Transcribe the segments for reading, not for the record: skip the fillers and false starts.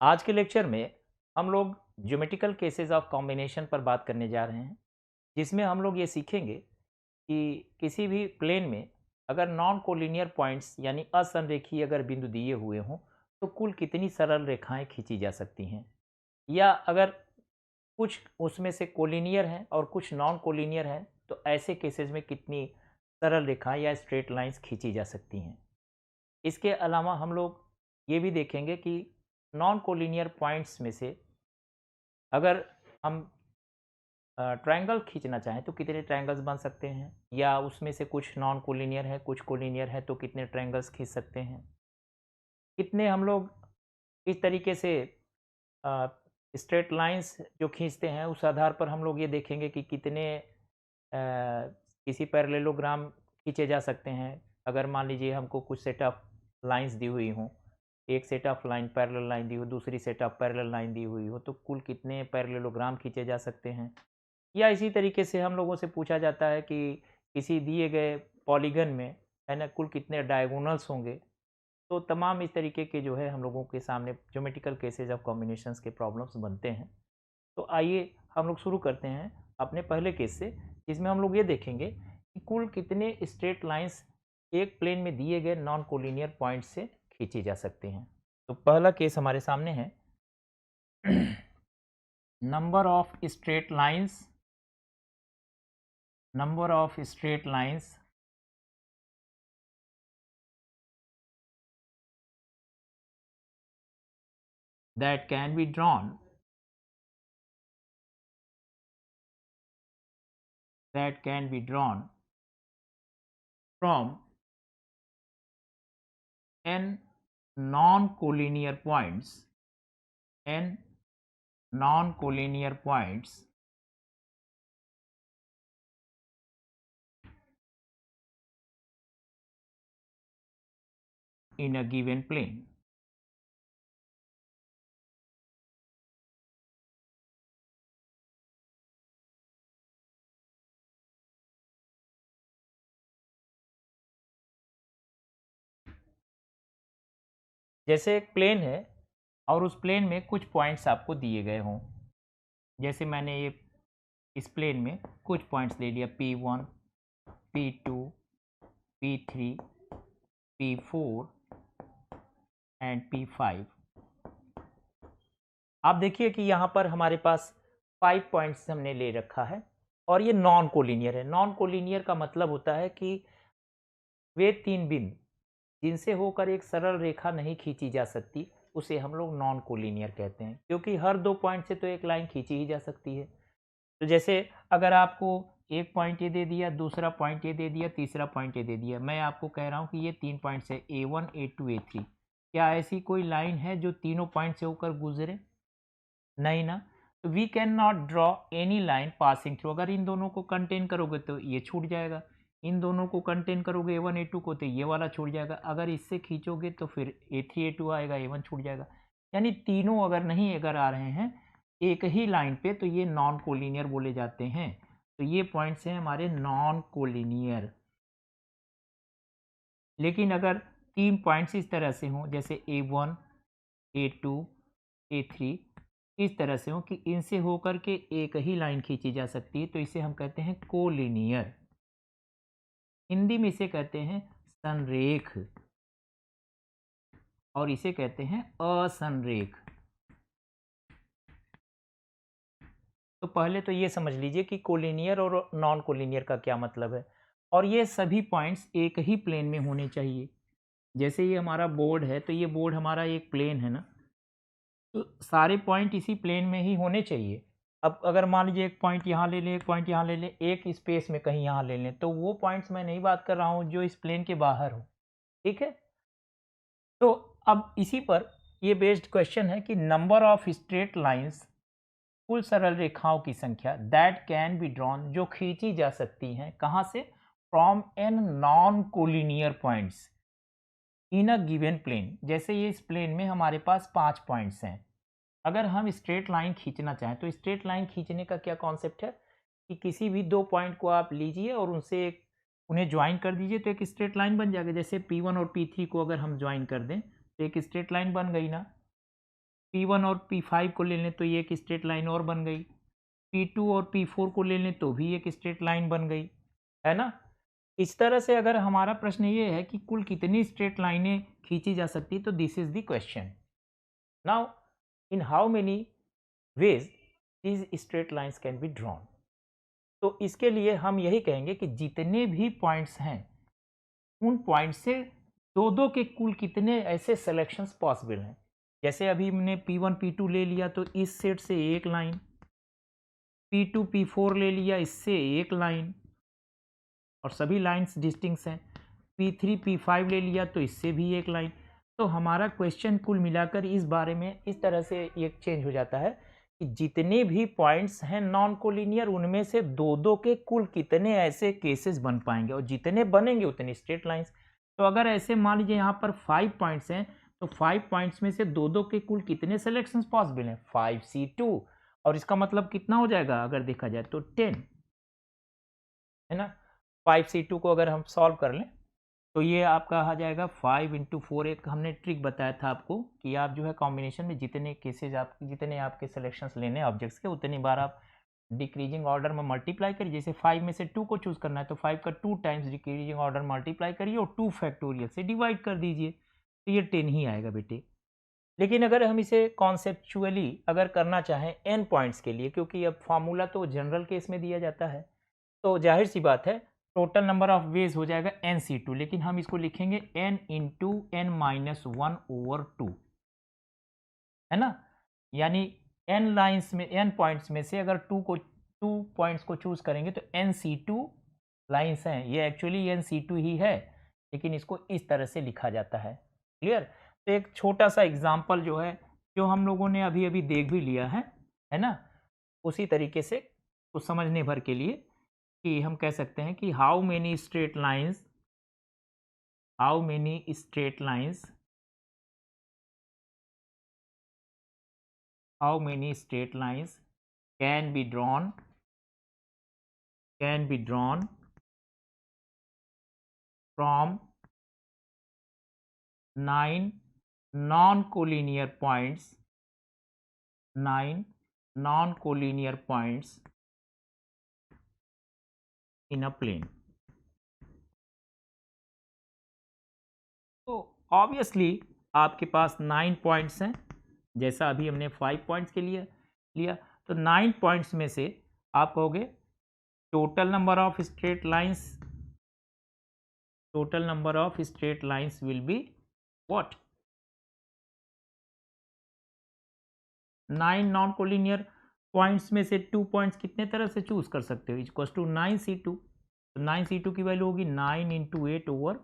आज के लेक्चर में हम लोग ज्योमेट्रिकल केसेस ऑफ कॉम्बिनेशन पर बात करने जा रहे हैं, जिसमें हम लोग ये सीखेंगे कि किसी भी प्लेन में अगर नॉन कोलिनियर पॉइंट्स यानी असंरेखीय अगर बिंदु दिए हुए हों तो कुल कितनी सरल रेखाएं खींची जा सकती हैं, या अगर कुछ उसमें से कोलिनियर हैं और कुछ नॉन कोलिनियर हैं तो ऐसे केसेस में कितनी सरल रेखाएं या स्ट्रेट लाइंस खींची जा सकती हैं। इसके अलावा हम लोग ये भी देखेंगे कि नॉन कोलिनियर पॉइंट्स में से अगर हम ट्रायंगल खींचना चाहें तो कितने ट्रायंगल्स बन सकते हैं, या उसमें से कुछ नॉन कोलिनियर है कुछ कोलिनियर है तो कितने ट्रायंगल्स खींच सकते हैं। कितने हम लोग इस तरीके से स्ट्रेट लाइंस जो खींचते हैं उस आधार पर हम लोग ये देखेंगे कि कितने किसी पैरेललोग्राम खींचे जा सकते हैं। अगर मान लीजिए हमको कुछ सेट ऑफ लाइंस दी हुई हों, एक set of line parallel line दी हो, दूसरी सेट ऑफ पैरेलल लाइन दी हुई हो, तो कुल कितने पैरेललोग्राम खींचे जा सकते हैं। या इसी तरीके से हम लोगों से पूछा जाता है कि किसी दिए गए पॉलीगन में है ना कुल कितने डायगोनल्स होंगे। तो तमाम इस तरीके के जो है हम लोगों के सामने ज्योमेट्रिकल केसेज ऑफ कॉम्बिनेशंस के प्रॉब्लम्स बनते हैं। तो आइए हम लोग शुरू करते हैं अपने पहले केस से, जिसमें हम लोग ये देखेंगे कि कुल कितने स्ट्रेट लाइंस एक प्लेन में दिए गए नॉन कोलिनियर पॉइंट से खींची जा सकती हैं। तो पहला केस हमारे सामने है number of straight lines that can be drawn from n non-collinear points in a given plane. जैसे एक प्लेन है और उस प्लेन में कुछ पॉइंट्स आपको दिए गए हों। जैसे मैंने ये इस प्लेन में कुछ पॉइंट्स ले लिया P1, P2, P3, P4 and P5। आप देखिए कि यहाँ पर हमारे पास 5 पॉइंट्स हमने ले रखा है और ये नॉन कोलिनियर है। नॉन कोलिनियर का मतलब होता है कि वे तीन बिंदु जिनसे होकर एक सरल रेखा नहीं खींची जा सकती उसे हम लोग नॉन कोलिनियर कहते हैं, क्योंकि हर 2 पॉइंट से तो एक लाइन खींची ही जा सकती है। तो जैसे अगर आपको एक पॉइंट ये दे दिया, दूसरा पॉइंट ये दे दिया, तीसरा पॉइंट ये दे दिया, मैं आपको कह रहा हूँ कि ये 3 पॉइंट्स है A1, A2, A3। क्या ऐसी कोई लाइन है जो तीनों पॉइंट से होकर गुजरे? नहीं ना। तो we can not draw any line passing through. अगर इन दोनों को कंटेन करोगे तो ये छूट जाएगा, इन दोनों को कंटेन करोगे A1, A2 को तो ये वाला छूट जाएगा, अगर इससे खींचोगे तो फिर A3, A2 आएगा, A1 छूट जाएगा। यानी तीनों अगर नहीं अगर आ रहे हैं एक ही लाइन पे तो ये नॉन कोलिनियर बोले जाते हैं। तो ये पॉइंट्स हैं हमारे नॉन कोलिनियर। लेकिन अगर 3 पॉइंट्स इस तरह से हों जैसे A1, A2, A3 इस तरह से हो कि इनसे होकर के एक ही लाइन खींची जा सकती है तो इसे हम कहते हैं कोलिनियर। हिंदी में इसे कहते हैं संरेख और इसे कहते हैं असंरेख। तो पहले तो ये समझ लीजिए कि कोलिनियर और नॉन कोलिनियर का क्या मतलब है। और ये सभी पॉइंट्स एक ही प्लेन में होने चाहिए। जैसे ये हमारा बोर्ड है तो ये बोर्ड हमारा एक प्लेन है ना, तो सारे पॉइंट इसी प्लेन में ही होने चाहिए। अब अगर मान लीजिए एक पॉइंट यहाँ ले लें, एक पॉइंट यहाँ ले लें, एक स्पेस में कहीं यहाँ ले लें, तो वो पॉइंट्स मैं नहीं बात कर रहा हूँ जो इस प्लेन के बाहर हो। ठीक है। तो अब इसी पर ये बेस्ड क्वेश्चन है कि नंबर ऑफ स्ट्रेट लाइंस, कुल सरल रेखाओं की संख्या दैट कैन बी ड्रॉन जो खींची जा सकती हैं कहाँ से, from n non collinear points in a given plane. जैसे ये इस प्लेन में हमारे पास 5 पॉइंट्स हैं। अगर हम स्ट्रेट लाइन खींचना चाहें तो स्ट्रेट लाइन खींचने का क्या कॉन्सेप्ट है कि किसी भी 2 पॉइंट को आप लीजिए और उनसे उन्हें ज्वाइन कर दीजिए तो एक स्ट्रेट लाइन बन जाएगा। जैसे P1 और P3 को अगर हम ज्वाइन कर दें तो एक स्ट्रेट लाइन बन गई ना। P1 और P5 को ले लें तो ये एक स्ट्रेट लाइन और बन गई, P2 और P4 को ले लें तो भी एक स्ट्रेट लाइन बन गई, है ना? इस तरह से अगर हमारा प्रश्न ये है कि कुल कितनी स्ट्रेट लाइनें खींची जा सकती है, तो this is the question. Now in how many ways these straight lines can be drawn. तो इसके लिए हम यही कहेंगे कि जितने भी पॉइंट्स हैं उन पॉइंट से दो दो के कुल कितने ऐसे सिलेक्शंस पॉसिबल हैं। जैसे अभी हमने P1 P2 ले लिया तो इस सेट से एक लाइन, P2 P4 ले लिया इससे एक लाइन और सभी लाइंस डिस्टिंक्ट हैं, P3 P5 ले लिया तो इससे भी एक लाइन। तो हमारा क्वेश्चन कुल मिलाकर इस बारे में इस तरह से ये चेंज हो जाता है कि जितने भी पॉइंट्स हैं नॉन कोलिनियर उनमें से दो दो के कुल कितने ऐसे केसेस बन पाएंगे और जितने बनेंगे उतनी स्ट्रेट लाइंस। तो अगर ऐसे मान लीजिए यहाँ पर 5 पॉइंट्स हैं तो 5 पॉइंट्स में से दो दो के कुल कितने सिलेक्शंस पॉसिबल हैं, 5C2, और इसका मतलब कितना हो जाएगा अगर देखा जाए तो 10, है ना। 5C2 को अगर हम सॉल्व कर लें तो ये आपका आ जाएगा 5 × 4। एक हमने ट्रिक बताया था आपको कि आप जो है कॉम्बिनेशन में जितने केसेज आप जितने आपके सिलेक्शंस लेने ऑब्जेक्ट्स के उतनी बार आप डिक्रीजिंग ऑर्डर में मल्टीप्लाई करिए। जैसे 5 में से 2 को चूज करना है तो 5 का 2 टाइम्स डिक्रीजिंग ऑर्डर मल्टीप्लाई करिए और 2 फैक्टोरियल से डिवाइड कर दीजिए, तो ये 10 ही आएगा बेटे। लेकिन अगर हम इसे कॉन्सेप्चुअली अगर करना चाहें n पॉइंट्स के लिए, क्योंकि अब फार्मूला तो जनरल केस में दिया जाता है, तो जाहिर सी बात है टोटल नंबर ऑफ वेज हो जाएगा NC2, लेकिन हम इसको लिखेंगे n × n-1/2, है ना। यानी n लाइंस में n पॉइंट्स में से अगर 2 पॉइंट्स को चूज करेंगे तो NC2 लाइंस हैं, ये एक्चुअली NC2 ही है लेकिन इसको इस तरह से लिखा जाता है। क्लियर। तो एक छोटा सा एग्जाम्पल जो है जो हम लोगों ने अभी अभी देख भी लिया है ना, उसी तरीके से कुछ समझने भर के लिए कि हम कह सकते हैं कि how many straight lines can be drawn from 9 non-collinear points in a plane। तो ऑब्वियसली आपके पास 9 पॉइंट्स हैं, जैसा अभी हमने 5 पॉइंट्स के लिए लिया, तो 9 पॉइंट्स में से आप कहोगे total number of straight lines will be what, 9 non collinear points में से 2 पॉइंट्स कितने तरह से चूज कर सकते हो, इक्वल टू 9C2। तो 9C2 की वैल्यू होगी 9 × 8/2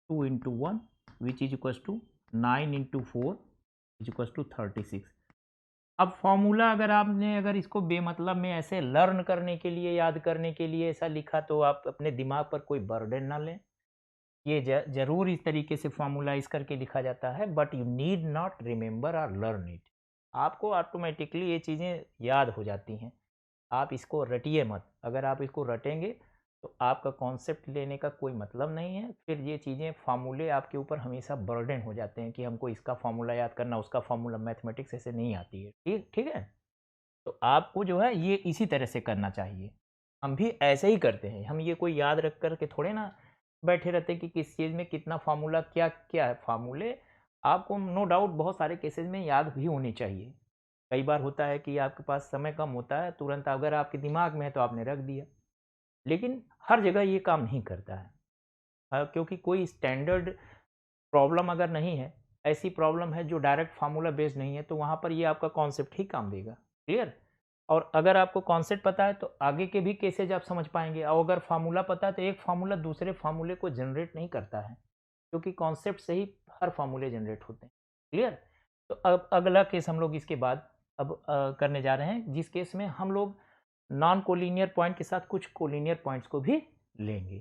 × 1 which is equal to 9 × 4 is equal to 36। अब फॉर्मूला अगर इसको बेमतलब में ऐसे लर्न करने के लिए याद करने के लिए ऐसा लिखा तो आप अपने दिमाग पर कोई बर्डन ना लें। ये जरूर इस तरीके से फॉर्मूलाइज करके लिखा जाता है, but you need not remember और लर्न इट। आपको ऑटोमेटिकली ये चीज़ें याद हो जाती हैं, आप इसको रटिए मत। अगर आप इसको रटेंगे तो आपका कॉन्सेप्ट लेने का कोई मतलब नहीं है, फिर ये चीज़ें फार्मूले आपके ऊपर हमेशा बर्डन हो जाते हैं कि हमको इसका फार्मूला याद करना, उसका फार्मूला, मैथमेटिक्स ऐसे नहीं आती है। ठीक ठीक है। तो आपको जो है ये इसी तरह से करना चाहिए, हम भी ऐसे ही करते हैं। हम ये कोई याद रख कर के थोड़े ना बैठे रहते हैं कि किस चीज़ में कितना फार्मूला क्या क्या है। फार्मूले आपको नो डाउट बहुत सारे केसेस में याद भी होनी चाहिए। कई बार होता है कि आपके पास समय कम होता है, तुरंत अगर आपके दिमाग में है तो आपने रख दिया, लेकिन हर जगह ये काम नहीं करता है। क्योंकि कोई स्टैंडर्ड प्रॉब्लम अगर नहीं है, ऐसी प्रॉब्लम है जो डायरेक्ट फार्मूला बेस्ड नहीं है, तो वहाँ पर ये आपका कॉन्सेप्ट ही काम देगा। क्लियर। और अगर आपको कॉन्सेप्ट पता है तो आगे के भी केसेज आप समझ पाएंगे, और अगर फार्मूला पता है तो एक फार्मूला दूसरे फार्मूले को जनरेट नहीं करता है, क्योंकि कॉन्सेप्ट से ही हर फार्मूले जनरेट होते हैं। क्लियर। तो अब अगला केस हम लोग इसके बाद अब करने जा रहे हैं, जिस केस में हम लोग नॉन कोलिनियर पॉइंट के साथ कुछ कोलिनियर पॉइंट्स को भी लेंगे।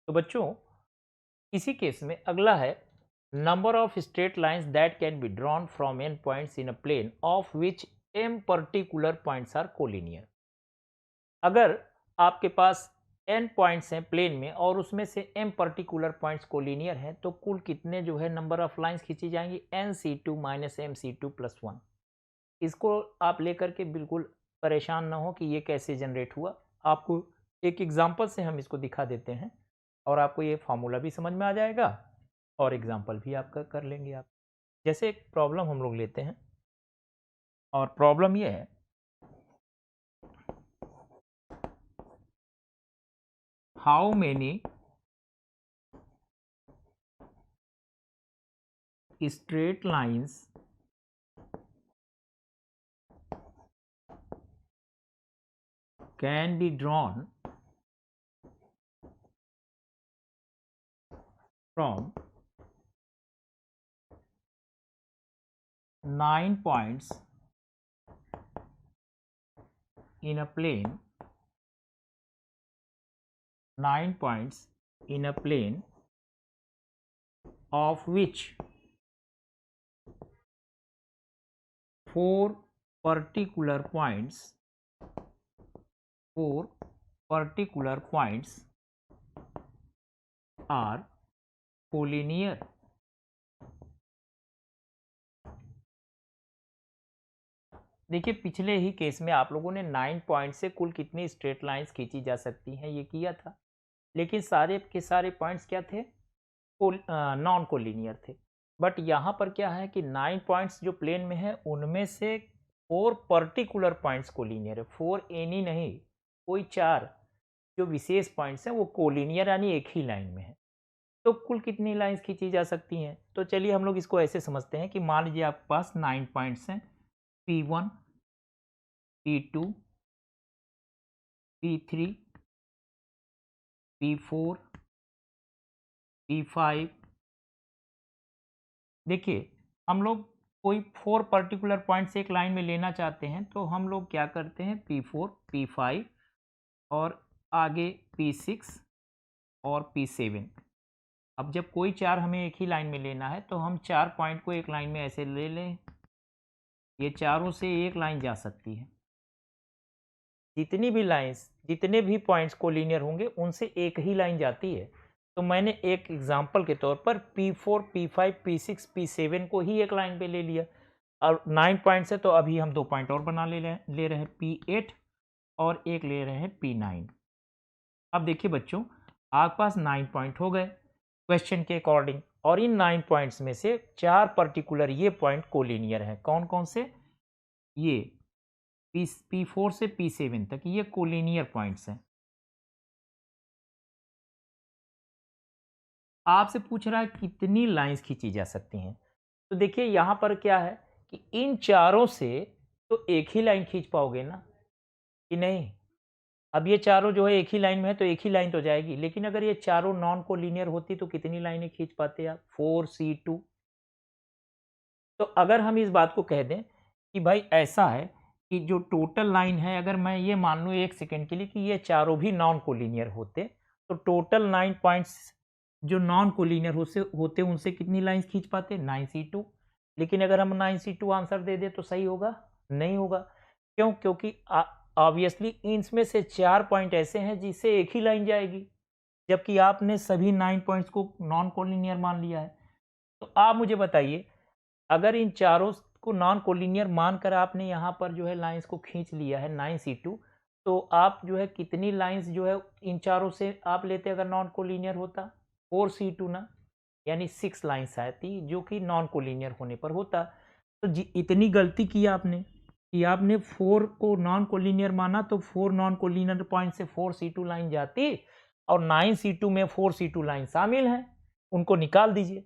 तो बच्चों इसी केस में अगला है number of straight lines that can be drawn from n points in a plane of which m particular points are collinear. अगर आपके पास n पॉइंट्स हैं प्लेन में और उसमें से m पर्टिकुलर पॉइंट्स कोलिनियर हैं, तो कुल कितने जो है नंबर ऑफ लाइंस खींची जाएंगी, nc2 माइनस mc2 प्लस 1। इसको आप लेकर के बिल्कुल परेशान ना हो कि ये कैसे जनरेट हुआ। आपको एक एग्जांपल से हम इसको दिखा देते हैं और आपको ये फार्मूला भी समझ में आ जाएगा और एग्जांपल भी आपका कर लेंगे आप। जैसे एक प्रॉब्लम हम लोग लेते हैं और प्रॉब्लम ये है, how many straight lines can be drawn from 9 points in a plane, 9 points in a plane of which 4 particular points are collinear। देखिए पिछले ही केस में आप लोगों ने 9 पॉइंट से कुल कितनी स्ट्रेट लाइंस खींची जा सकती हैं ये किया था, लेकिन सारे के सारे पॉइंट्स क्या थे, नॉन कोलिनियर थे। बट यहाँ पर क्या है कि 9 पॉइंट्स जो प्लेन में है उनमें से 4 पर्टिकुलर पॉइंट्स कोलिनियर है, 4 एनी नहीं, कोई 4 जो विशेष पॉइंट्स हैं वो कोलिनियर यानी एक ही लाइन में है। तो कुल कितनी लाइंस खींची जा सकती हैं, तो चलिए हम लोग इसको ऐसे समझते हैं कि मान लीजिए आपके पास 9 पॉइंट्स हैं, P1 P2 P3 P4 P5। देखिए हम लोग कोई 4 पर्टिकुलर पॉइंट्स एक लाइन में लेना चाहते हैं तो हम लोग क्या करते हैं, P4 P5 और आगे P6 और P7। अब जब कोई 4 हमें एक ही लाइन में लेना है तो हम 4 पॉइंट को एक लाइन में ऐसे ले लें, ये चारों से एक लाइन जा सकती है। जितनी भी लाइंस, जितने भी पॉइंट्स कोलिनियर होंगे उनसे एक ही लाइन जाती है। तो मैंने एक एग्जांपल के तौर पर P4 P5 P6 P7 को ही एक लाइन पे ले लिया और 9 पॉइंट्स है तो अभी हम 2 पॉइंट और बना ले रहे हैं P8 और एक ले रहे हैं P9। अब देखिए बच्चों आपके पास 9 पॉइंट हो गए क्वेश्चन के अकॉर्डिंग और इन 9 पॉइंट्स में से 4 पर्टिकुलर ये पॉइंट कोलिनियर हैं। कौन कौन से, ये P4 से P7 तक ये कोलिनियर पॉइंट्स हैं। आपसे पूछ रहा है कितनी लाइंस खींची जा सकती हैं, तो देखिए यहाँ पर क्या है कि इन चारों से तो एक ही लाइन खींच पाओगे ना कि नहीं। अब ये चारों जो है एक ही लाइन में है तो एक ही लाइन तो जाएगी, लेकिन अगर ये चारों नॉन कोलिनियर होती तो कितनी लाइनें खींच पाते आप, 4C2। तो अगर हम इस बात को कह दें कि भाई ऐसा है कि जो टोटल लाइन है, अगर मैं ये मान लूँ एक सेकेंड के लिए कि ये चारों भी नॉन कोलिनियर होते तो टोटल 9 पॉइंट्स जो नॉन कोलिनियर होते उनसे कितनी लाइंस खींच पाते, 9C2। लेकिन अगर हम 9C2 आंसर दे दें तो सही होगा, नहीं होगा। क्यों, क्योंकि ऑब्वियसली इनमें से 4 पॉइंट ऐसे हैं जिससे एक ही लाइन जाएगी, जबकि आपने सभी 9 पॉइंट्स को नॉन कोलिनियर मान लिया है। तो आप मुझे बताइए अगर इन चारों को नॉन कोलिनियर मानकर आपने यहाँ पर जो है लाइंस को खींच लिया है 9C2, तो आप जो है कितनी लाइंस जो है इन चारों से आप लेते अगर नॉन कोलिनियर होता, 4C2 ना, यानी 6 लाइंस आती जो कि नॉन कोलिनियर होने पर होता। तो इतनी गलती की आपने कि आपने 4 को नॉन कोलिनियर माना तो 4 नॉन कोलिनियर पॉइंट से 4C2 लाइन जाती और 9C2 में 4C2 लाइन शामिल है, उनको निकाल दीजिए।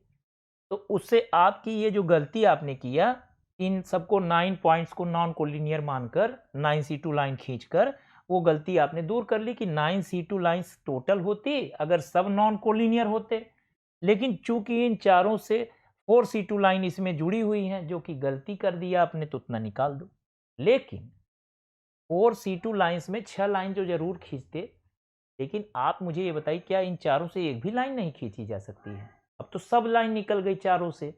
तो उससे आपकी ये जो गलती आपने किया, इन सबको 9 पॉइंट्स को नॉन कोलिनियर मानकर 9C2 लाइन खींचकर, वो गलती आपने दूर कर ली कि 9C2 लाइंस टोटल होती अगर सब नॉन कोलिनियर होते, लेकिन चूंकि इन चारों से 4C2 लाइन इसमें जुड़ी हुई हैं, जो कि गलती कर दिया आपने, तो उतना निकाल दो। लेकिन 4C2 लाइंस में 6 लाइन जो जरूर खींचते, लेकिन आप मुझे ये बताइए क्या इन चारों से एक भी लाइन नहीं खींची जा सकती है? अब तो सब लाइन निकल गई चारों से,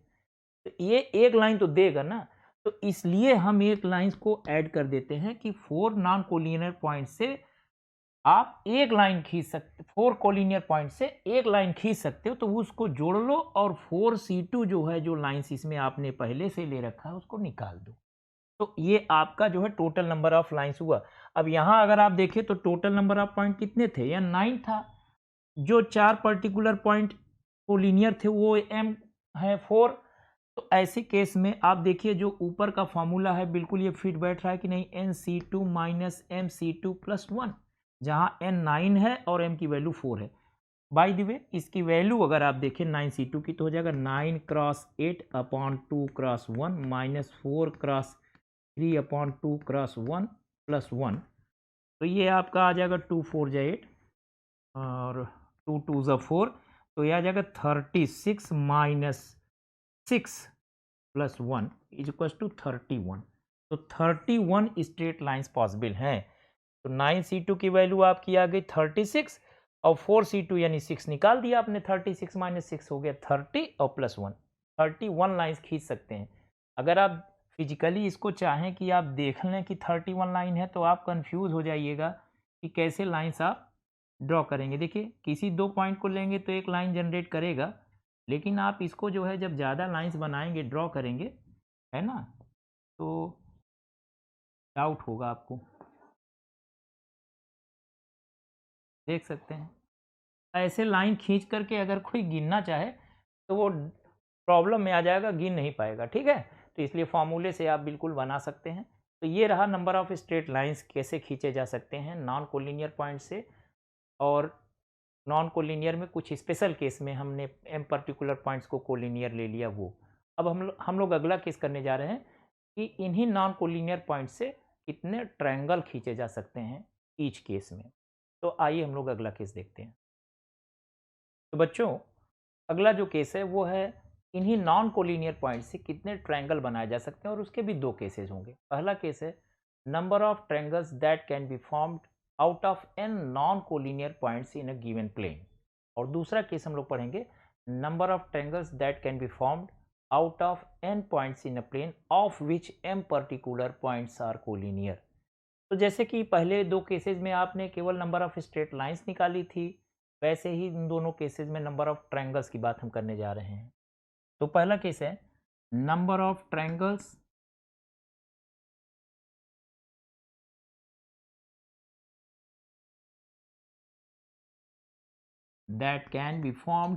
तो ये एक लाइन तो देगा ना। तो इसलिए हम एक लाइन को ऐड कर देते हैं कि 4 नॉन कोलिनियर पॉइंट से आप एक लाइन खींच सकते, 4 कोलिनियर पॉइंट से एक लाइन खींच सकते हो, तो उसको जोड़ लो और 4C2 जो है, जो लाइंस इसमें आपने पहले से ले रखा है उसको निकाल दो। तो ये आपका जो है टोटल नंबर ऑफ लाइंस हुआ। अब यहाँ अगर आप देखें तो टोटल नंबर ऑफ पॉइंट कितने थे, या 9 था। जो 4 पर्टिकुलर पॉइंट कोलिनियर थे वो m है 4। तो ऐसे केस में आप देखिए जो ऊपर का फॉर्मूला है बिल्कुल ये फिट बैठ रहा है कि नहीं, NC2 माइनस MC2 प्लस 1, जहाँ n 9 है और m की वैल्यू 4 है। बाय द वे इसकी वैल्यू अगर आप देखें 9C2 की तो हो जाएगा 9 cross 8 upon 2 cross 1 minus 4 cross 3 upon 2 cross 1 plus 1। तो ये आपका आ जाएगा 2 4 जा 8 और 2 2 जा 4, तो ये आ जाएगा 36 minus 6 plus 1 is equal to 31। तो 31 स्ट्रेट लाइंस पॉसिबल हैं। तो 9C2 की वैल्यू आपकी आ गई 36 और 4C2 यानी 6 निकाल दिया आपने, 36 माइनस 6 हो गया 30 और प्लस 1, 31 लाइंस खींच सकते हैं। अगर आप फिजिकली इसको चाहें कि आप देख लें कि 31 लाइन है, तो आप कंफ्यूज हो जाइएगा कि कैसे लाइंस आप ड्रॉ करेंगे। देखिए किसी दो पॉइंट को लेंगे तो एक लाइन जनरेट करेगा, लेकिन आप इसको जो है जब ज़्यादा लाइंस बनाएंगे, ड्रॉ करेंगे, है ना, तो डाउट होगा आपको। देख सकते हैं ऐसे लाइन खींच करके अगर कोई गिनना चाहे तो वो प्रॉब्लम में आ जाएगा, गिन नहीं पाएगा, ठीक है। तो इसलिए फॉर्मूले से आप बिल्कुल बना सकते हैं। तो ये रहा नंबर ऑफ स्ट्रेट लाइंस कैसे खींचे जा सकते हैं नॉन कोलिनियर पॉइंट से। और नॉन कोलिनियर में कुछ स्पेशल केस में हमने एम पर्टिकुलर पॉइंट्स को कोलिनियर ले लिया वो। अब हम लोग अगला केस करने जा रहे हैं कि इन्हीं नॉन कोलिनियर पॉइंट से कितने ट्रायंगल खींचे जा सकते हैं ईच केस में। तो आइए हम लोग अगला केस देखते हैं। तो बच्चों अगला जो केस है वो है इन्हीं नॉन कोलिनियर पॉइंट से कितने ट्रायंगल बनाए जा सकते हैं, और उसके भी दो केसेस होंगे। पहला केस है number of triangles that can be formed out of n non collinear points in a given plane. और दूसरा केस हम लोग पढ़ेंगे number of triangles that can be formed out of n points in a plane of which m particular points are collinear. तो जैसे कि पहले दो केसेस में आपने केवल नंबर ऑफ स्ट्रेट लाइंस निकाली थी, वैसे ही इन दोनों केसेस में नंबर ऑफ ट्रायंगल्स की बात हम करने जा रहे हैं। तो पहला केस है number of triangles that can be formed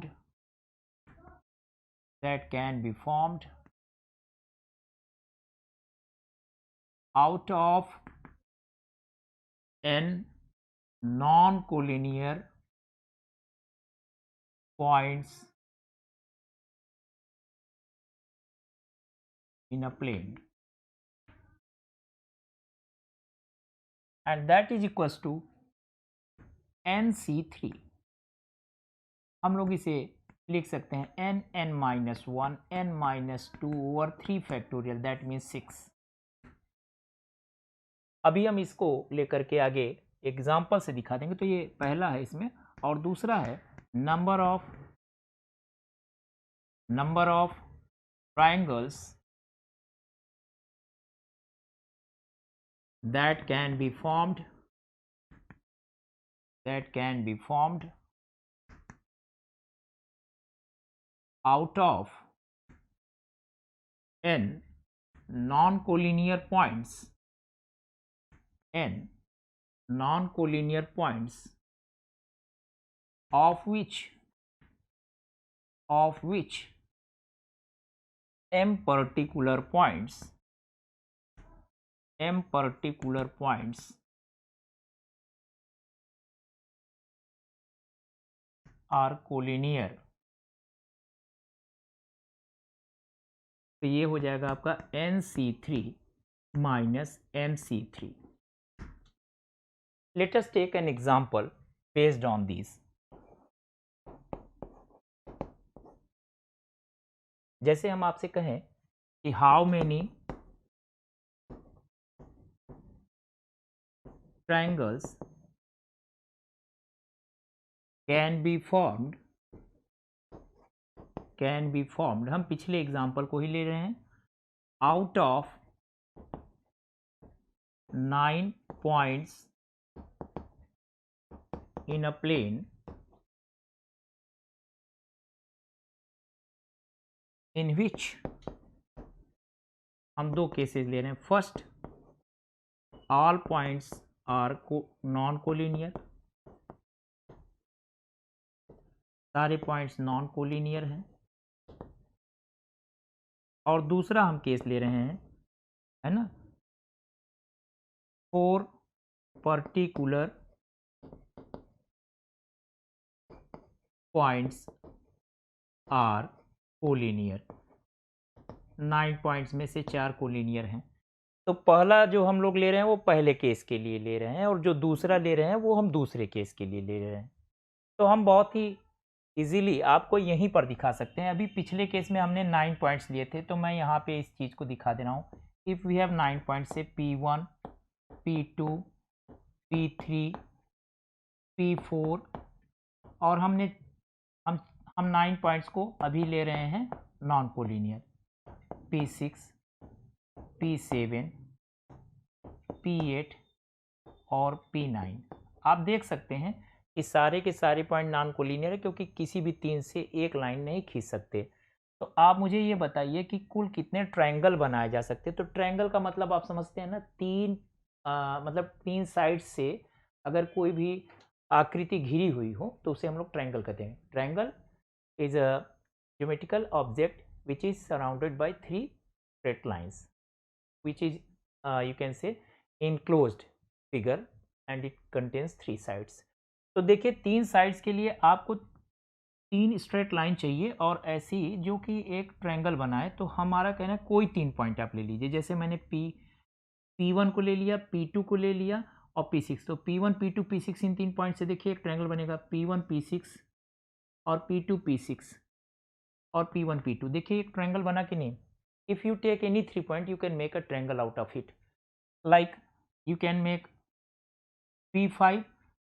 out of n non-collinear points in a plane, and that is equals to NC3। हम लोग इसे लिख सकते हैं n minus 1 n minus 2 over 3 factorial, that means 6। अभी हम इसको लेकर के आगे एग्जाम्पल से दिखा देंगे। तो ये पहला है इसमें, और दूसरा है number of triangles that can be formed out of n non-collinear points of which m particular points are collinear। तो ये हो जाएगा आपका NC3 minus MC3। Let us take an example based on this. जैसे हम आपसे कहें कि how many triangles can be formed, हम पिछले एग्जांपल को ही ले रहे हैं, out of 9 points in a plane in which, हम दो केसेस ले रहे हैं। First, all points are non collinear, सारे पॉइंट्स नॉन कोलिनियर हैं। और दूसरा हम केस ले रहे हैं, है ना, four particular points are collinear, 9 points में से 4 कोलिनियर हैं। तो पहला जो हम लोग ले रहे हैं वो पहले केस के लिए ले रहे हैं, और जो दूसरा ले रहे हैं वो हम दूसरे केस के लिए ले रहे हैं। तो हम बहुत ही इजीली आपको यहीं पर दिखा सकते हैं। अभी पिछले केस में हमने 9 पॉइंट्स लिए थे, तो मैं यहाँ पे इस चीज़ को दिखा दे रहा हूँ। इफ़ वी हैव 9 पॉइंट्स से P1, P2, P3, P4, और हम 9 पॉइंट्स को अभी ले रहे हैं non collinear, P6, P7, P8 और P9। आप देख सकते हैं कि सारे के सारे पॉइंट नॉन कोलिनियर है, क्योंकि किसी भी 3 से एक लाइन नहीं खींच सकते। तो आप मुझे ये बताइए कि कुल कितने ट्रायंगल बनाए जा सकते हैं। तो ट्रायंगल का मतलब आप समझते हैं ना, मतलब 3 साइड से अगर कोई भी आकृति घिरी हुई हो तो उसे हम लोग ट्रायंगल कहते हैं। Triangle is a geometrical object which is surrounded by 3 straight lines, which is you can say enclosed figure and it contains 3 sides। तो देखिए 3 साइड्स के लिए आपको 3 स्ट्रेट लाइन चाहिए, और ऐसी जो कि एक ट्रायंगल बनाए। तो हमारा कहना है कोई 3 पॉइंट आप ले लीजिए। जैसे मैंने P1 को ले लिया, P2 को ले लिया और P6। तो P1, P2, P6 इन 3 पॉइंट से देखिए एक ट्रायंगल बनेगा, P1, P6 और P2, P6 और P1, P2। देखिए एक ट्रायंगल बना कि नहीं। If you take any 3 point, you can make a triangle out of it. Like you can make P5,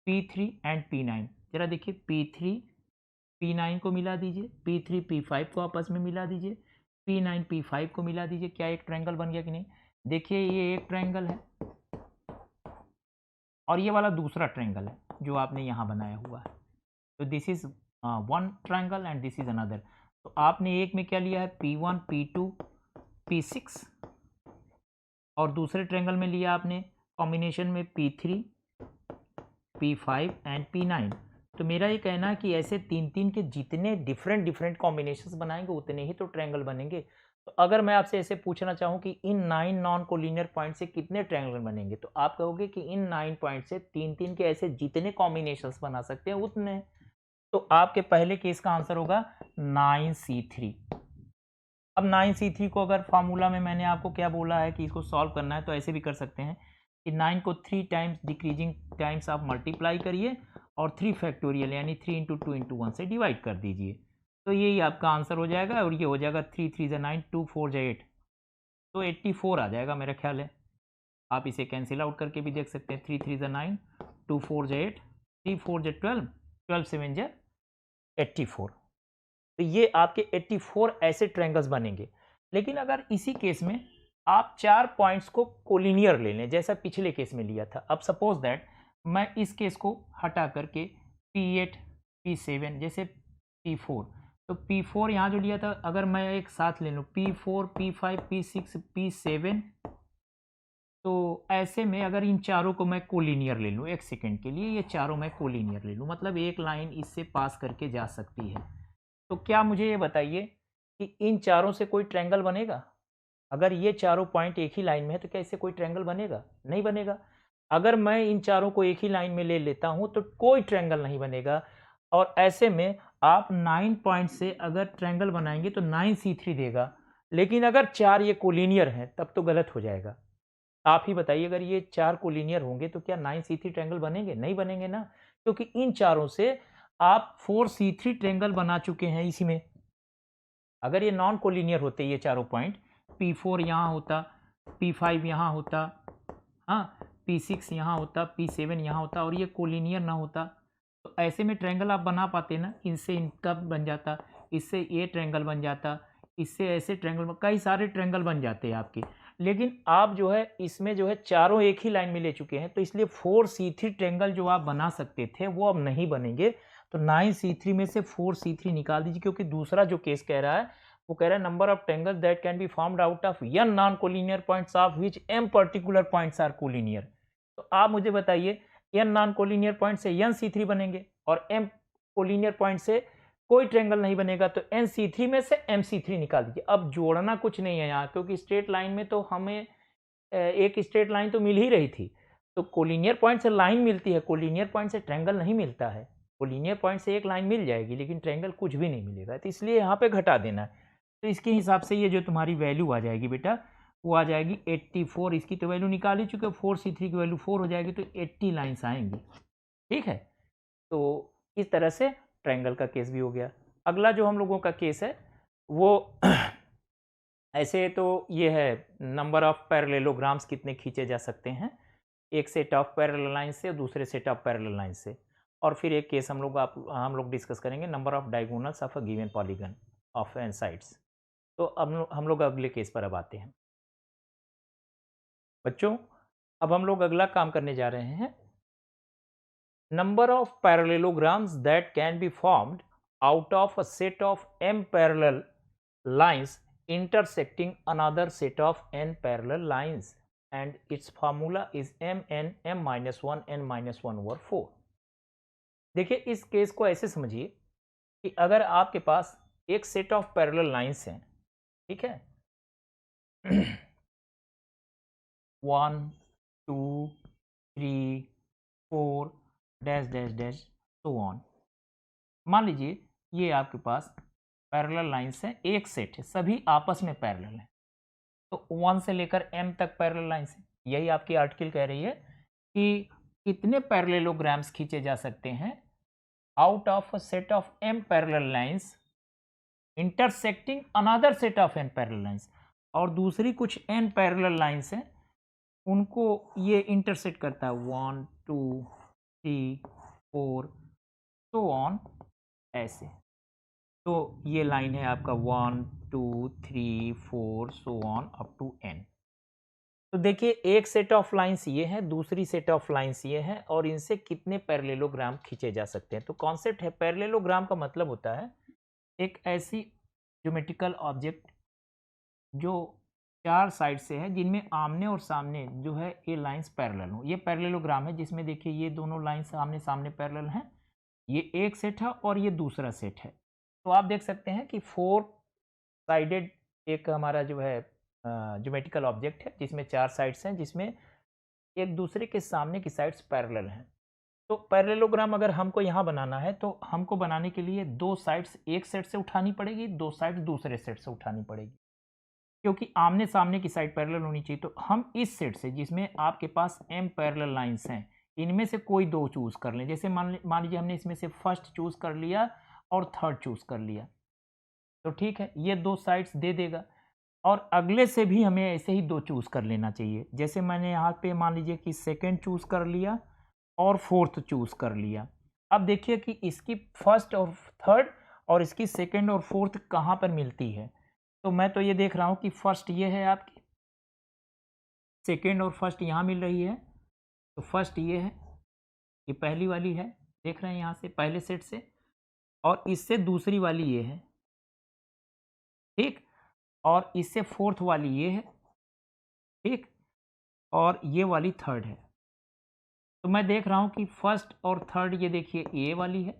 P3 and P9। जरा देखिए P3 P9 को मिला दीजिए, P3 P5 को आपस में मिला दीजिए, P9 P5 को मिला दीजिए। क्या एक ट्रायंगल बन गया कि नहीं। देखिए ये एक ट्रायंगल है, और ये वाला दूसरा ट्रायंगल है जो आपने यहाँ बनाया हुआ है। तो this is one triangle and this is another. तो आपने एक में क्या लिया है, P1, P2, P6, और दूसरे ट्रायंगल में लिया आपने कॉम्बिनेशन में P3, P5 एंड P9। तो मेरा ये कहना है कि ऐसे 3 के जितने डिफरेंट कॉम्बिनेशंस बनाएंगे उतने ही तो ट्रायंगल बनेंगे। तो अगर मैं आपसे ऐसे पूछना चाहूँ कि इन 9 नॉन कोलिनियर पॉइंट से कितने ट्रायंगल बनेंगे, तो आप कहोगे कि इन 9 पॉइंट से 3 के ऐसे जितने कॉम्बिनेशंस बना सकते हैं उतने। तो आपके पहले केस का आंसर होगा 9C3। अब 9C3 को अगर फार्मूला में मैंने आपको क्या बोला है कि इसको सॉल्व करना है, तो ऐसे भी कर सकते हैं कि 9 को 3 टाइम्स डिक्रीजिंग टाइम्स आप मल्टीप्लाई करिए और 3 फैक्टोरियल यानी 3 इंटू 2 इंटू 1 से डिवाइड कर दीजिए। तो यही आपका आंसर हो जाएगा, और ये हो जाएगा 3 3 ज़ा 9, 2 4 ज़ा 8, तो 84 आ जाएगा मेरा ख्याल है। आप इसे कैंसिल आउट करके भी देख सकते हैं। 3 3 ज़ा 9, 2 4 ज़ा 8, 3 4 ज़ा 12, 12 7 ज़ा 84। तो ये आपके 84 ऐसे ट्रायंगल्स बनेंगे। लेकिन अगर इसी केस में आप 4 पॉइंट्स को कोलिनियर ले लें जैसा पिछले केस में लिया था। अब सपोज दैट मैं इस केस को हटा करके P8, P7 जैसे P4, तो P4 यहाँ जो लिया था अगर मैं एक साथ ले लूँ P4, P5, P6, P7, तो ऐसे में अगर इन चारों को मैं कोलिनियर ले लूँ, एक सेकेंड के लिए ये चारों मैं कोलिनियर ले लूँ, मतलब एक लाइन इससे पास करके जा सकती है। तो क्या मुझे ये बताइए कि इन चारों से कोई ट्रायंगल बनेगा। अगर ये चारों पॉइंट एक ही लाइन में है तो क्या इससे कोई ट्रायंगल बनेगा, नहीं बनेगा। अगर मैं इन चारों को एक ही लाइन में ले लेता हूं तो कोई ट्रायंगल नहीं बनेगा। और ऐसे में आप 9 पॉइंट से अगर ट्रायंगल बनाएंगे तो 9C3 देगा, लेकिन अगर 4 ये कोलिनियर हैं तब तो गलत हो जाएगा। आप ही बताइए, अगर ये 4 कोलिनियर होंगे तो क्या 9C3 ट्रायंगल बनेंगे, नहीं बनेंगे ना, क्योंकि इन चारों से आप 4C3 ट्रायंगल बना चुके हैं इसी में। अगर ये नॉन कोलिनियर होते ये चारों पॉइंट, P4 यहाँ होता, P5 यहाँ होता, हाँ P6 यहाँ होता, P7 यहाँ होता, और ये कोलिनियर ना होता, तो ऐसे में ट्रायंगल आप बना पाते ना। इनसे इनका बन जाता, इससे ये ट्रायंगल बन जाता, इससे ऐसे ट्रायंगल, कई सारे ट्रायंगल बन जाते हैं आपके। लेकिन आप जो है इसमें जो है चारों एक ही लाइन में ले चुके हैं, तो इसलिए 4C3 ट्रायंगल जो आप बना सकते थे वो अब नहीं बनेंगे। तो 9C3 में से 4C3 निकाल दीजिए, क्योंकि दूसरा जो केस कह रहा है वो कह रहा है number of triangle that can be formed out of n non collinear points of which m particular points are collinear. तो आप मुझे बताइए n नॉन कोलिनियर पॉइंट से nC3 बनेंगे और m कोलिनियर पॉइंट से कोई ट्रायंगल नहीं बनेगा, तो nC3 में से mC3 निकाल दीजिए। अब जोड़ना कुछ नहीं है यहाँ, क्योंकि स्ट्रेट लाइन में तो हमें एक स्ट्रेट लाइन तो मिल ही रही थी। तो कोलिनियर पॉइंट से लाइन मिलती है, कोलिनियर पॉइंट से ट्रायंगल नहीं मिलता है। कोलिनियर पॉइंट से एक लाइन मिल जाएगी लेकिन ट्रायंगल कुछ भी नहीं मिलेगा, तो इसलिए यहाँ पे घटा देना है। तो इसके हिसाब से ये जो तुम्हारी वैल्यू आ जाएगी बेटा, वो आ जाएगी 84। इसकी तो वैल्यू निकाल ही चुके हो, 4C3 की वैल्यू 4 हो जाएगी, तो 80 लाइन्स आएंगी। ठीक है, तो इस तरह से ट्रायंगल का केस भी हो गया। अगला जो हम लोगों का केस है वो ऐसे तो ये है नंबर ऑफ पैरेललोग्राम्स कितने खींचे जा सकते हैं, एक सेट ऑफ पैरेलल लाइन से और दूसरे सेट ऑफ पैरेलल लाइन से। और फिर एक केस हम लोग डिस्कस करेंगे number of diagonals of a given polygon of n sides. तो अब हम लोग अगले केस पर अब आते हैं बच्चों। अब हम लोग अगला काम करने जा रहे हैं, number of parallelograms that can be formed out of a set of m parallel lines intersecting another set of n parallel lines, and its formula is mn m minus 1 n minus 1 over 4। देखिए इस case को ऐसे समझिए कि अगर आपके पास एक set of parallel lines हैं, ठीक है 1 2 3 4 dash dash dash so on. मान लीजिए ये आपके पास पैरेलल लाइंस हैं, एक सेट है, सभी आपस में पैरेलल हैं। तो 1 से लेकर m तक पैरेलल लाइंस हैं। यही आपकी आर्टिकल कह रही है कि कितने पैरेललोग्राम्स खींचे जा सकते हैं out of a set of m parallel lines intersecting another set of n parallel lines. और दूसरी कुछ n पैरेलल लाइंस हैं, उनको ये इंटरसेक्ट करता है 1 2 3 4 सो ऑन ऐसे। तो ये लाइन है आपका 1 2 3 4 so on up to n। तो देखिए एक सेट ऑफ लाइंस ये है, दूसरी सेट ऑफ लाइंस ये है, और इनसे कितने पैरेललोग्राम खींचे जा सकते हैं। तो कॉन्सेप्ट है, पैरेललोग्राम का मतलब होता है एक ऐसी ज्योमेट्रिकल ऑब्जेक्ट जो चार साइड से है, जिनमें आमने और सामने जो है ये लाइंस पैरेलल हो। ये पैरेललोग्राम है जिसमें देखिए ये दोनों लाइंस आमने सामने पैरेलल हैं। ये एक सेट है और ये दूसरा सेट है। तो आप देख सकते हैं कि 4 साइडेड एक हमारा जो है ज्योमेट्रिकल ऑब्जेक्ट है जिसमें चार साइड्स हैं, जिसमें एक दूसरे के सामने की साइड्स पैरेलल हैं। तो पैरेललोग्राम अगर हमको यहाँ बनाना है तो हमको बनाने के लिए दो साइड्स एक सेट से उठानी पड़ेगी, दो साइड्स दूसरे सेट से उठानी पड़ेगी, क्योंकि आमने सामने की साइड पैरेलल होनी चाहिए। तो हम इस सेट से जिसमें आपके पास m पैरेलल लाइंस हैं, इनमें से कोई दो चूज कर लें। जैसे मान लीजिए हमने इसमें से फर्स्ट चूज कर लिया और थर्ड चूज कर लिया, तो ठीक है, ये दो साइड्स दे देगा। और अगले से भी हमें ऐसे ही दो चूज कर लेना चाहिए। जैसे मैंने यहाँ पे मान लीजिए कि सेकेंड चूज कर लिया और फोर्थ चूज कर लिया। अब देखिए कि इसकी फर्स्ट और थर्ड और इसकी सेकेंड और फोर्थ कहाँ पर मिलती है। तो मैं तो ये देख रहा हूँ कि फर्स्ट ये है आपकी, सेकेंड और फर्स्ट यहाँ मिल रही है। तो फर्स्ट ये है, ये पहली वाली है, देख रहे हैं यहाँ से पहले सेट से, और इससे दूसरी वाली ये है, ठीक, और इससे फोर्थ वाली ये है, ठीक, और ये वाली थर्ड है। तो मैं देख रहा हूँ कि फर्स्ट और थर्ड ये देखिए ये वाली है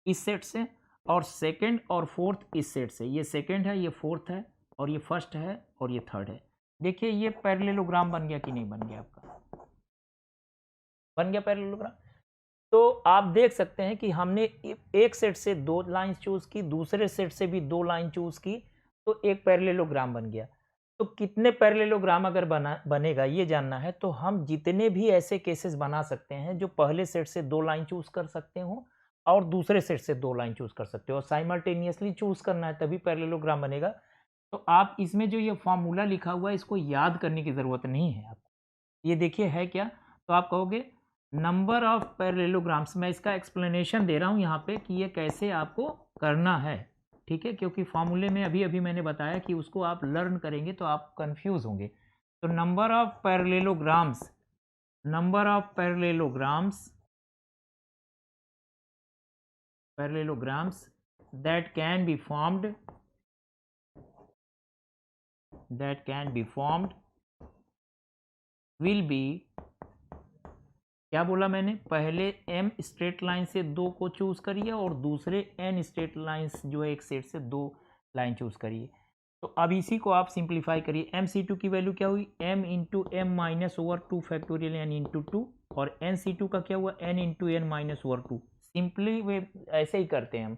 इस सेट से, और सेकंड और फोर्थ इस सेट से। ये सेकंड है, ये फोर्थ है, और ये फर्स्ट है, और ये थर्ड है। देखिए ये पैरेललोग्राम बन गया कि नहीं बन गया, आपका बन गया पैरेललोग्राम। तो आप देख सकते हैं कि हमने एक सेट से दो लाइन चूज की, दूसरे सेट से भी दो लाइन चूज की, तो एक पैरेललोग्राम बन गया। तो कितने पैरेललोग्राम अगर बनेगा ये जानना है, तो हम जितने भी ऐसे केसेस बना सकते हैं जो पहले सेट से दो लाइन चूज कर सकते हो और दूसरे सेट से दो लाइन चूज कर सकते हो, और साइमल्टेनियसली चूज करना है, तभी पैरेललोग्राम बनेगा। तो आप इसमें जो ये फॉर्मूला लिखा हुआ है इसको याद करने की ज़रूरत नहीं है आपको। ये देखिए है क्या, तो आप कहोगे नंबर ऑफ पैरेललोग्राम्स। मैं इसका एक्सप्लेनेशन दे रहा हूँ यहाँ पे कि ये कैसे आपको करना है, ठीक है, क्योंकि फॉर्मूले में अभी अभी मैंने बताया कि उसको आप लर्न करेंगे तो आप कंफ्यूज होंगे। तो number of parallelograms that can be formed will be, क्या बोला मैंने, पहले m स्ट्रेट लाइन से दो को चूज करिए और दूसरे n स्ट्रेट लाइंस जो है एक सेट से दो लाइन चूज करिए। तो अब इसी को आप सिंप्लीफाई करिए। MC2 की वैल्यू क्या हुई, m into m minus over 2 factorial n into 2, और NC2 का क्या हुआ, n into n minus over 2। Simply वे ऐसे ही करते हैं हम,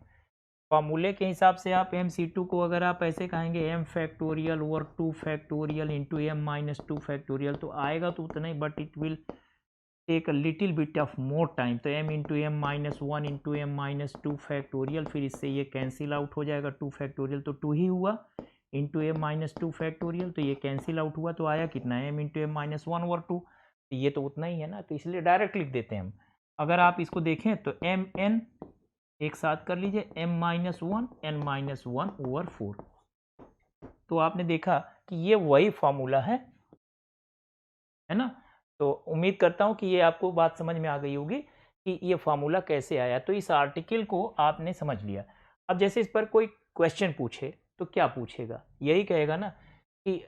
फॉर्मूले के हिसाब से आप MC2 को अगर आप ऐसे कहेंगे m factorial over 2 factorial into m minus 2 factorial, तो आएगा तो उतना ही, but it will take a little bit of more time. तो m into m minus 1 into m minus 2 factorial, फिर इससे ये कैंसिल आउट हो जाएगा, 2 फैक्टोरियल तो 2 ही हुआ, इंटू एम माइनस 2 फैक्टोरियल, तो ये कैंसिल आउट हुआ, तो आया कितना, m into m minus 1 over 2, तो ये तो उतना ही है ना, तो इसलिए डायरेक्ट लिख देते हैं हम। अगर आप इसको देखें तो एम एन एक साथ कर लीजिए, m minus 1 n minus 1 over 4, तो आपने देखा कि ये वही फॉर्मूला है ना। तो उम्मीद करता हूं कि ये आपको बात समझ में आ गई होगी कि ये फॉर्मूला कैसे आया। तो इस आर्टिकल को आपने समझ लिया। अब जैसे इस पर कोई क्वेश्चन पूछे तो क्या पूछेगा, यही कहेगा ना कि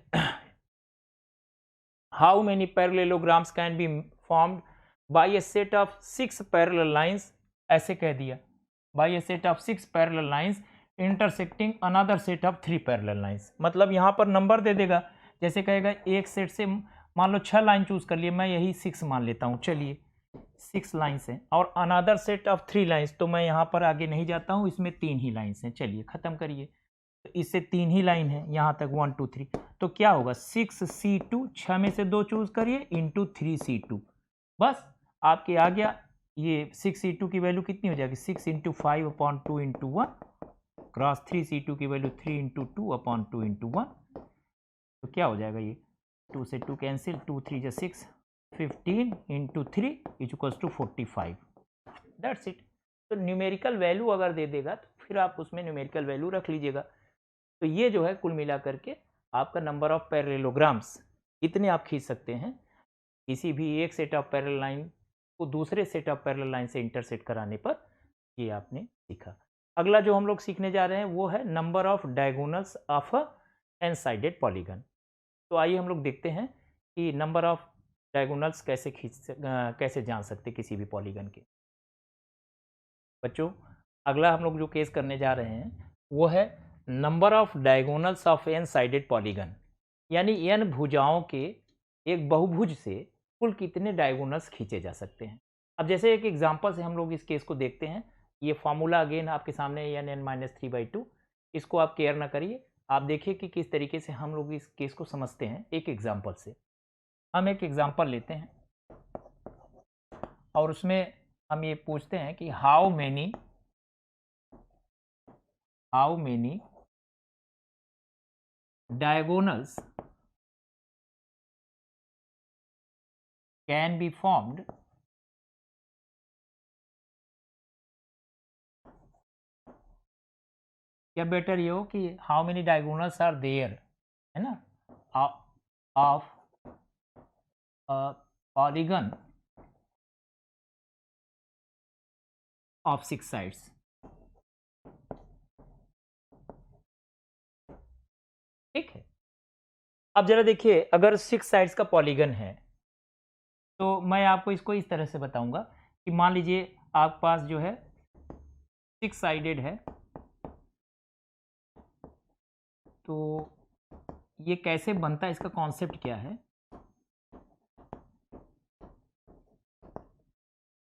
how many parallelograms can be formed by a set of 6 parallel lines, ऐसे कह दिया, by a set of 6 parallel lines intersecting another set of 3 parallel lines. मतलब यहाँ पर नंबर दे देगा, जैसे कहेगा एक सेट से मान लो 6 लाइन चूज कर लिए, मैं यही 6 मान लेता हूँ, चलिए 6 लाइन्स हैं, और अनदर सेट ऑफ 3 लाइन्स, तो मैं यहाँ पर आगे नहीं जाता हूँ, इसमें 3 ही लाइन्स हैं, चलिए खत्म करिए। तो इससे 3 ही लाइन है यहाँ तक 1 2 3, तो क्या होगा 6C2, 6 में से 2 चूज करिए, इंटू 3C2, बस आपके आ गया। ये 6C2 की वैल्यू कितनी हो जाएगी, 6 into 5 upon 2 into 1, cross 3C2 की वैल्यू 3 इंटू 2 अपॉन 2 इंटू 1, तो क्या हो जाएगा, ये 2 से 2 कैंसिल, 2 3 जा 6, 15 into 3 equals to 45, that's it. तो न्यूमेरिकल वैल्यू अगर दे देगा तो फिर आप उसमें न्यूमेरिकल वैल्यू रख लीजिएगा। तो ये जो है कुल मिला करके आपका नंबर ऑफ पैरेललोग्राम्स इतने आप खींच सकते हैं, किसी भी एक सेट ऑफ पैरेलल लाइन को दूसरे सेट ऑफ पैरेलल लाइन से इंटरसेक्ट कराने पर, ये आपने सीखा। अगला जो हम लोग सीखने जा रहे हैं वो है number of diagonals of a n sided polygon. तो आइए हम लोग देखते हैं कि नंबर ऑफ डायगोनल्स कैसे जान सकते किसी भी पॉलीगन के। बच्चों अगला हम लोग जो केस करने जा रहे हैं वो है number of diagonals of n sided polygon, यानी एन भुजाओं के एक बहुभुज से कुल कितने डायगोनल्स खींचे जा सकते हैं। अब जैसे एक एग्जांपल से हम लोग इस केस को देखते हैं। ये फॉर्मूला अगेन आपके सामने एन एन माइनस 3/2, इसको आप केयर ना करिए, आप देखिए कि किस तरीके से हम लोग इस केस को समझते हैं एक एग्जाम्पल से। हम एक एग्जाम्पल लेते हैं और उसमें हम ये पूछते हैं कि how many diagonals can be formed या बेटर ये हो कि how many diagonals are there, है ना, ऑफ पॉलीगन ऑफ 6 साइड्स। ठीक है, अब जरा देखिए, अगर 6 साइड्स का पॉलीगन है तो मैं आपको इसको इस तरह से बताऊंगा कि मान लीजिए आपके पास जो है 6 साइडेड है, तो ये कैसे बनता है, इसका कॉन्सेप्ट क्या है,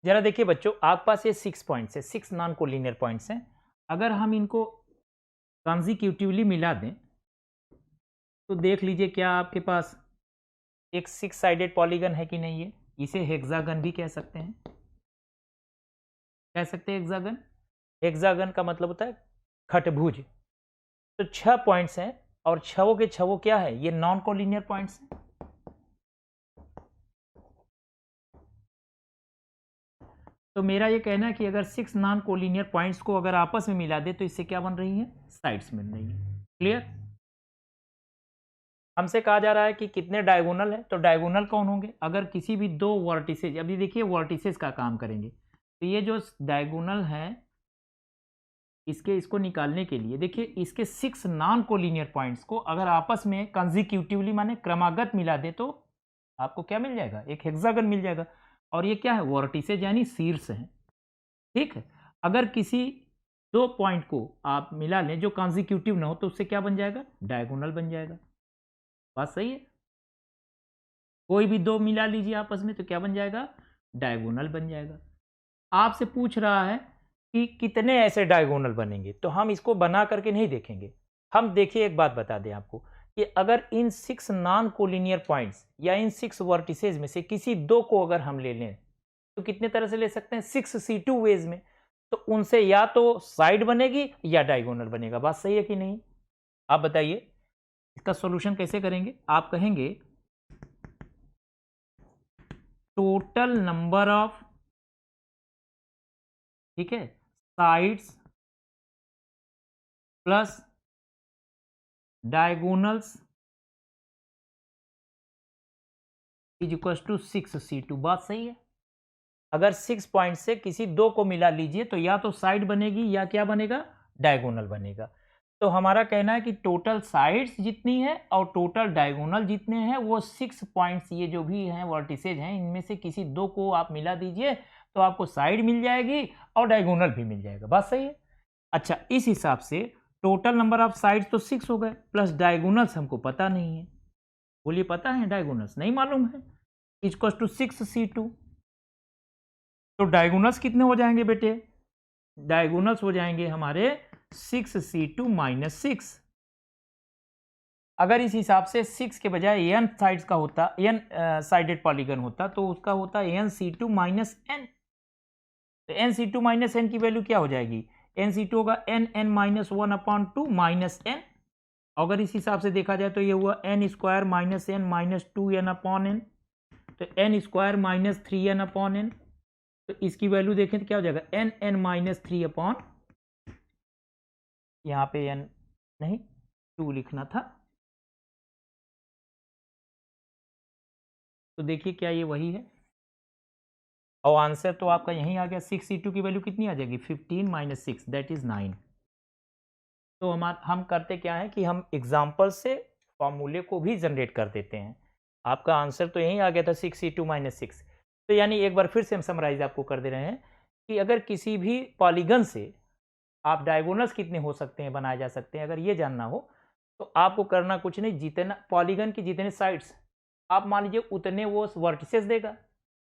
जरा देखिए बच्चों। आपके पास ये 6 पॉइंट्स है, 6 नॉन कोलिनियर पॉइंट्स हैं। अगर हम इनको कंसेक्यूटिवली मिला दें तो देख लीजिए क्या आपके पास एक 6 साइडेड पॉलीगन है कि नहीं है। इसे हेक्सागन भी कह सकते हैं, हेक्सागन। हेक्सागन का मतलब होता है खटभुज। तो 6 पॉइंट्स हैं और छवों के छवों क्या है, ये नॉन कोलिनियर पॉइंट्स हैं। तो मेरा ये कहना है कि अगर 6 नॉन कोलिनियर पॉइंट्स को अगर आपस में मिला दे तो इससे क्या बन रही है, साइड्स बन रही है। क्लियर। हमसे कहा जा रहा है कि कितने डायगोनल है, तो डायगोनल कौन होंगे, अगर किसी भी दो वर्टिसेज, अभी देखिए वर्टिसेज का काम करेंगे, तो ये जो डायगोनल है इसको निकालने के लिए देखिए इसके 6 नॉन कोलिनियर पॉइंट्स को अगर आपस में कंजिक्यूटिवली माने क्रमागत मिला दे तो आपको क्या मिल जाएगा, एक हेक्सागन मिल जाएगा। और ये क्या है, वर्टिसेज यानी शीर्ष है, ठीक है। अगर किसी दो पॉइंट को आप मिला लें जो कंजिक्यूटिव ना हो तो उससे क्या बन जाएगा, डायगोनल बन जाएगा। बात सही है, कोई भी दो मिला लीजिए आपस में तो क्या बन जाएगा, डायगोनल बन जाएगा। आपसे पूछ रहा है कि कितने ऐसे डायगोनल बनेंगे, तो हम इसको बना करके नहीं देखेंगे। हम देखिए एक बात बता दें आपको कि अगर इन 6 नॉन कोलिनियर पॉइंट्स या इन 6 वर्टिसेज में से किसी दो को अगर हम ले लें तो कितने तरह से ले सकते हैं, 6 C2 वेज में, तो उनसे या तो साइड बनेगी या डायगोनल बनेगा। बात सही है कि नहीं, आप बताइए इसका सॉल्यूशन कैसे करेंगे। आप कहेंगे टोटल नंबर ऑफ, ठीक है, sides plus diagonals is equal to 6 C2। बात सही है, अगर 6 पॉइंट से किसी दो को मिला लीजिए तो या तो साइड बनेगी या क्या बनेगा, डायगोनल बनेगा। तो हमारा कहना है कि टोटल साइड्स जितनी है और टोटल डायगोनल जितने हैं वो 6 पॉइंट्स ये जो भी हैं वर्टिसेज हैं इनमें से किसी दो को आप मिला दीजिए तो आपको साइड मिल जाएगी और डायगोनल भी मिल जाएगा। बात सही है। अच्छा, इस हिसाब से टोटल नंबर ऑफ साइड्स तो 6 हो गए प्लस डायगोनल्स हमको पता नहीं है, बोलिए पता है, डायगोनल्स नहीं मालूम है, इक्वल टू 6 C2। तो डायगोनल्स कितने हो जाएंगे बेटे, डायगोनल्स हो जाएंगे हमारे 6 C2 माइनस 6। अगर इस हिसाब से 6 के बजाय n साइड्स का होता, n साइडेड पॉलीगन होता तो उसका होता n C2 माइनस n। तो n C2 माइनस n की वैल्यू क्या हो जाएगी, n C2 होगा n माइनस 1/2 माइनस n। अगर इस हिसाब से देखा जाए तो ये हुआ n square minus n minus 2n/n, तो n स्क्वायर माइनस 3n/n। तो इसकी वैल्यू देखें तो क्या हो जाएगा, n माइनस 3 यहाँ पे n नहीं 2 लिखना था, तो देखिए क्या ये वही है, और आंसर तो आपका यहीं आ गया। 6 C2 की वैल्यू कितनी आ जाएगी, 15 माइनस 6 दैट इज 9। तो हम करते क्या है कि हम एग्जाम्पल से फॉर्मूले को भी जनरेट कर देते हैं। आपका आंसर तो यहीं आ गया था 6 C2 माइनस 6। तो यानी एक बार फिर से हम समराइज आपको कर दे रहे हैं कि अगर किसी भी पॉलीगन से आप डायगोनल्स कितने हो सकते हैं, बनाए जा सकते हैं, अगर ये जानना हो तो आपको करना कुछ नहीं, जितना पॉलीगन की जितने साइड्स आप मान लीजिए उतने वो वर्टिसेस देगा,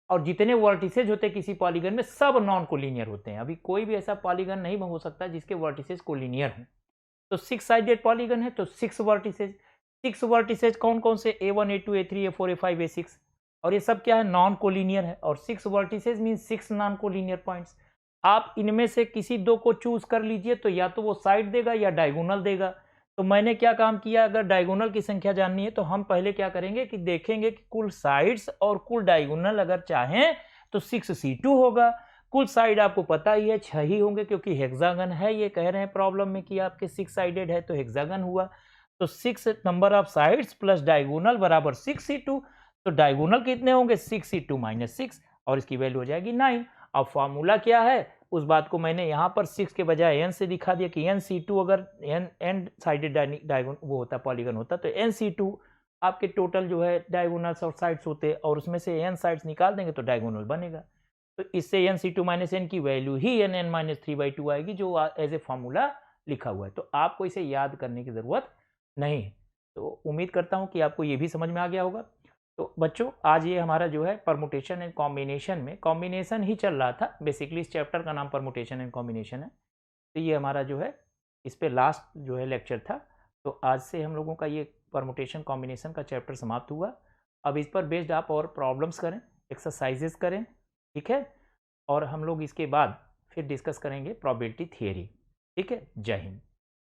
और जितने वर्टिसेज होते हैं किसी पॉलीगन में सब नॉन कोलिनियर होते हैं। अभी कोई भी ऐसा पॉलीगन नहीं हो सकता जिसके वर्टिसेज कोलिनियर हों। तो 6 साइडेड पॉलीगन है तो 6 वर्टिसेज, 6 वर्टिसेज कौन कौन से, A1 A2 A3 A4 A5 A6, और ये सब क्या है, नॉन कोलिनियर है। और 6 vertices mean 6 non collinear points. आप इनमें से किसी दो को चूज कर लीजिए तो या तो वो साइड देगा या डायगोनल देगा। तो मैंने क्या काम किया, अगर डायगोनल की संख्या जाननी है तो हम पहले क्या करेंगे कि देखेंगे कि कुल साइड्स और कुल डायगोनल अगर चाहें तो 6 C2 होगा। कुल साइड आपको पता ही है 6 ही होंगे क्योंकि हेक्सागन है, ये कह रहे हैं प्रॉब्लम में कि आपके 6 साइडेड है तो हेक्सागन हुआ। तो 6 number of sides plus diagonal बराबर 6 C2। तो डायगोनल कितने होंगे, 6 C2 माइनस 6, और इसकी वैल्यू हो जाएगी 9। अब फॉर्मूला क्या है उस बात को मैंने यहाँ पर 6 के बजाय n से दिखा दिया कि n C2 अगर n साइडेड डायगोन वो होता पॉलीगन होता तो n C2 आपके टोटल जो है डायगोनल्स और साइड्स होते, और उसमें से n साइड्स निकाल देंगे तो डायगोनल बनेगा। तो इससे n C2 माइनस n की वैल्यू ही n माइनस 3/2 आएगी जो एज ए फॉर्मूला लिखा हुआ है। तो आपको इसे याद करने की ज़रूरत नहीं है। तो उम्मीद करता हूँ कि आपको ये भी समझ में आ गया होगा। तो बच्चों आज ये हमारा जो है परमुटेशन एंड कॉम्बिनेशन में कॉम्बिनेशन ही चल रहा था, बेसिकली इस चैप्टर का नाम परमुटेशन एंड कॉम्बिनेशन है। तो ये हमारा जो है इस पे लास्ट जो है लेक्चर था। तो आज से हम लोगों का ये परमुटेशन कॉम्बिनेशन का चैप्टर समाप्त हुआ। अब इस पर बेस्ड आप और प्रॉब्लम्स करें, एक्सरसाइजेस करें, ठीक है, और हम लोग इसके बाद फिर डिस्कस करेंगे प्रोबेबिलिटी थियरी। ठीक है, जय हिंद।